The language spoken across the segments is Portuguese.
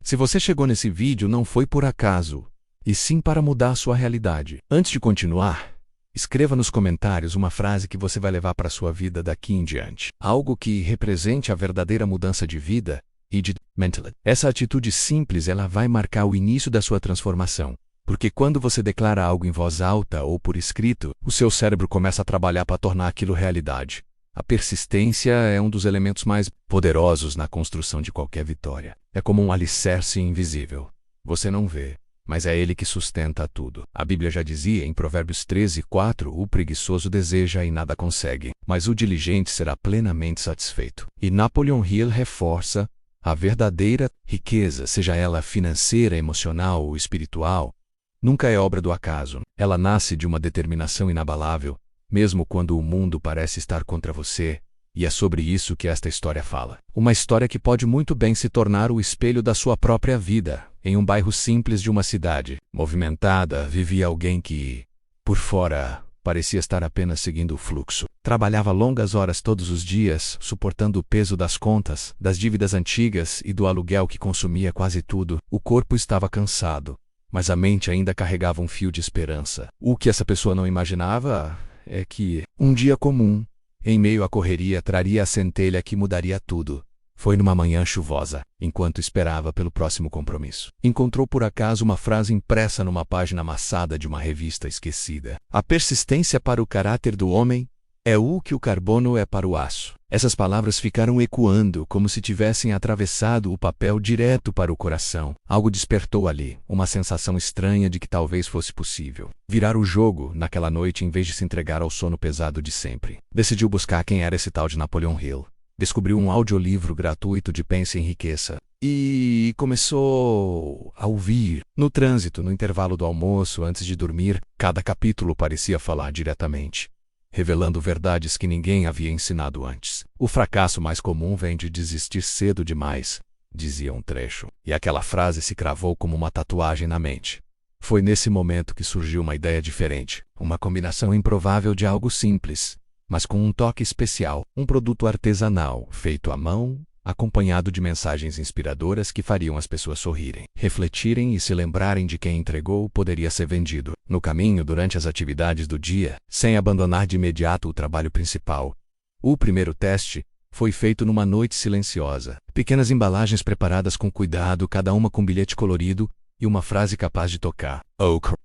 Se você chegou nesse vídeo, não foi por acaso, e sim para mudar sua realidade. Antes de continuar, escreva nos comentários uma frase que você vai levar para a sua vida daqui em diante. Algo que represente a verdadeira mudança de vida e de mentalidade. Essa atitude simples, ela vai marcar o início da sua transformação. Porque quando você declara algo em voz alta ou por escrito, o seu cérebro começa a trabalhar para tornar aquilo realidade. A persistência é um dos elementos mais poderosos na construção de qualquer vitória. É como um alicerce invisível. Você não vê, mas é ele que sustenta tudo. A Bíblia já dizia em Provérbios 13:4, o preguiçoso deseja e nada consegue, mas o diligente será plenamente satisfeito. E Napoleon Hill reforça: a verdadeira riqueza, seja ela financeira, emocional ou espiritual, nunca é obra do acaso. Ela nasce de uma determinação inabalável, mesmo quando o mundo parece estar contra você, e é sobre isso que esta história fala. Uma história que pode muito bem se tornar o espelho da sua própria vida. Em um bairro simples de uma cidade movimentada, vivia alguém que, por fora, parecia estar apenas seguindo o fluxo. Trabalhava longas horas todos os dias, suportando o peso das contas, das dívidas antigas e do aluguel que consumia quase tudo. O corpo estava cansado, mas a mente ainda carregava um fio de esperança. O que essa pessoa não imaginava é que um dia comum, em meio à correria, traria a centelha que mudaria tudo. Foi numa manhã chuvosa, enquanto esperava pelo próximo compromisso. Encontrou por acaso uma frase impressa numa página amassada de uma revista esquecida. A persistência para o caráter do homem é o que o carbono é para o aço. Essas palavras ficaram ecoando como se tivessem atravessado o papel direto para o coração. Algo despertou ali, uma sensação estranha de que talvez fosse possível virar o jogo naquela noite em vez de se entregar ao sono pesado de sempre. Decidiu buscar quem era esse tal de Napoleon Hill. Descobriu um audiolivro gratuito de Pense e Enriqueça e começou a ouvir. No trânsito, no intervalo do almoço, antes de dormir, cada capítulo parecia falar diretamente, revelando verdades que ninguém havia ensinado antes. O fracasso mais comum vem de desistir cedo demais, dizia um trecho, e aquela frase se cravou como uma tatuagem na mente. Foi nesse momento que surgiu uma ideia diferente, uma combinação improvável de algo simples, mas com um toque especial, um produto artesanal, feito à mão, acompanhado de mensagens inspiradoras que fariam as pessoas sorrirem, refletirem e se lembrarem de quem entregou. Poderia ser vendido no caminho, durante as atividades do dia, sem abandonar de imediato o trabalho principal. O primeiro teste foi feito numa noite silenciosa. Pequenas embalagens preparadas com cuidado, cada uma com bilhete colorido e uma frase capaz de tocar.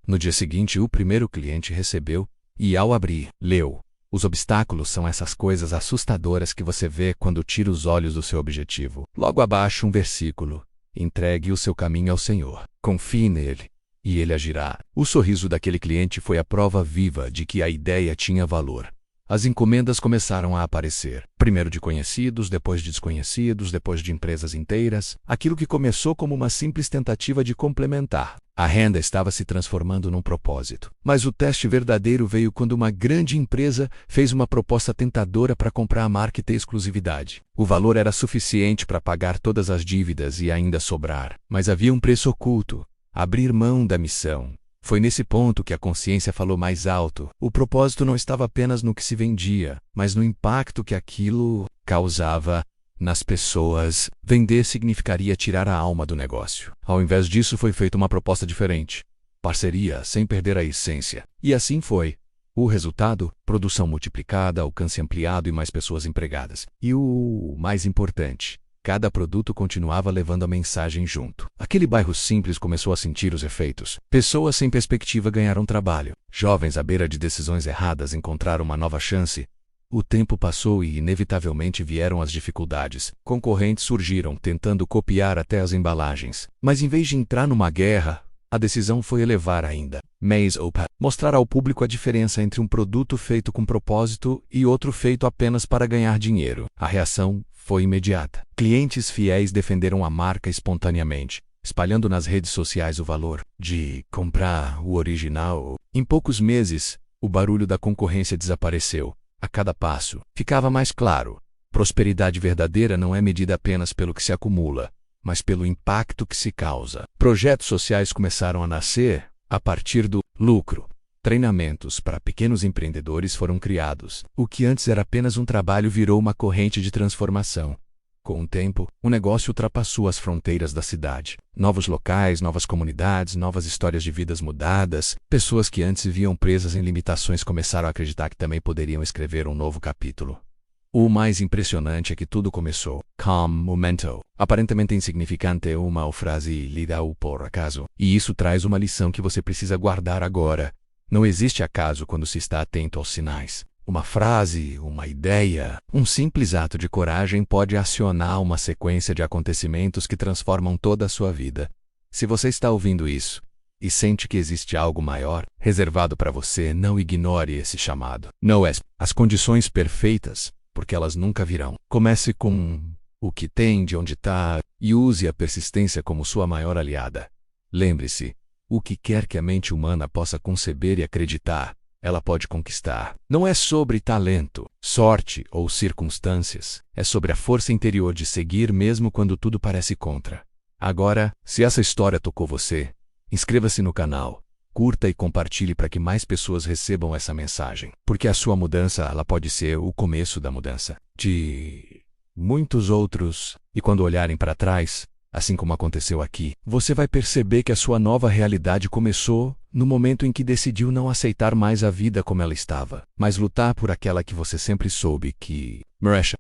No dia seguinte, o primeiro cliente recebeu e, ao abrir, leu: os obstáculos são essas coisas assustadoras que você vê quando tira os olhos do seu objetivo. Logo abaixo, um versículo: entregue o seu caminho ao Senhor. Confie nele, e ele agirá. O sorriso daquele cliente foi a prova viva de que a ideia tinha valor. As encomendas começaram a aparecer. Primeiro de conhecidos, depois de desconhecidos, depois de empresas inteiras. Aquilo que começou como uma simples tentativa de complementar a renda estava se transformando num propósito. Mas o teste verdadeiro veio quando uma grande empresa fez uma proposta tentadora para comprar a marca e ter exclusividade. O valor era suficiente para pagar todas as dívidas e ainda sobrar. Mas havia um preço oculto: abrir mão da missão. Foi nesse ponto que a consciência falou mais alto. O propósito não estava apenas no que se vendia, mas no impacto que aquilo causava nas pessoas. Vender significaria tirar a alma do negócio. Ao invés disso, foi feita uma proposta diferente: parceria, sem perder a essência. E assim foi. O resultado: produção multiplicada, alcance ampliado e mais pessoas empregadas. E o mais importante: cada produto continuava levando a mensagem junto. Aquele bairro simples começou a sentir os efeitos. Pessoas sem perspectiva ganharam trabalho. Jovens à beira de decisões erradas encontraram uma nova chance. O tempo passou e, inevitavelmente, vieram as dificuldades. Concorrentes surgiram, tentando copiar até as embalagens. Mas em vez de entrar numa guerra, a decisão foi elevar ainda. Mostrar ao público a diferença entre um produto feito com propósito e outro feito apenas para ganhar dinheiro. A reação foi imediata. Clientes fiéis defenderam a marca espontaneamente, espalhando nas redes sociais o valor de comprar o original. Em poucos meses, o barulho da concorrência desapareceu. A cada passo, ficava mais claro: prosperidade verdadeira não é medida apenas pelo que se acumula, mas pelo impacto que se causa. Projetos sociais começaram a nascer a partir do lucro. Treinamentos para pequenos empreendedores foram criados. O que antes era apenas um trabalho virou uma corrente de transformação. Com o tempo, o negócio ultrapassou as fronteiras da cidade. Novos locais, novas comunidades, novas histórias de vidas mudadas. Pessoas que antes viviam presas em limitações começaram a acreditar que também poderiam escrever um novo capítulo. O mais impressionante é que tudo começou com um momento aparentemente insignificante, uma frase lida por acaso. E isso traz uma lição que você precisa guardar agora. Não existe acaso quando se está atento aos sinais. Uma frase, uma ideia, um simples ato de coragem pode acionar uma sequência de acontecimentos que transformam toda a sua vida. Se você está ouvindo isso e sente que existe algo maior reservado para você, não ignore esse chamado. Não espere as condições perfeitas, porque elas nunca virão. Comece com o que tem, de onde está, e use a persistência como sua maior aliada. Lembre-se, o que quer que a mente humana possa conceber e acreditar, ela pode conquistar. Não é sobre talento, sorte ou circunstâncias. É sobre a força interior de seguir mesmo quando tudo parece contra. Agora, se essa história tocou você, inscreva-se no canal, curta e compartilhe para que mais pessoas recebam essa mensagem. Porque a sua mudança, ela pode ser o começo da mudança de muitos outros. E quando olharem para trás, assim como aconteceu aqui, você vai perceber que a sua nova realidade começou no momento em que decidiu não aceitar mais a vida como ela estava, mas lutar por aquela que você sempre soube que merecia.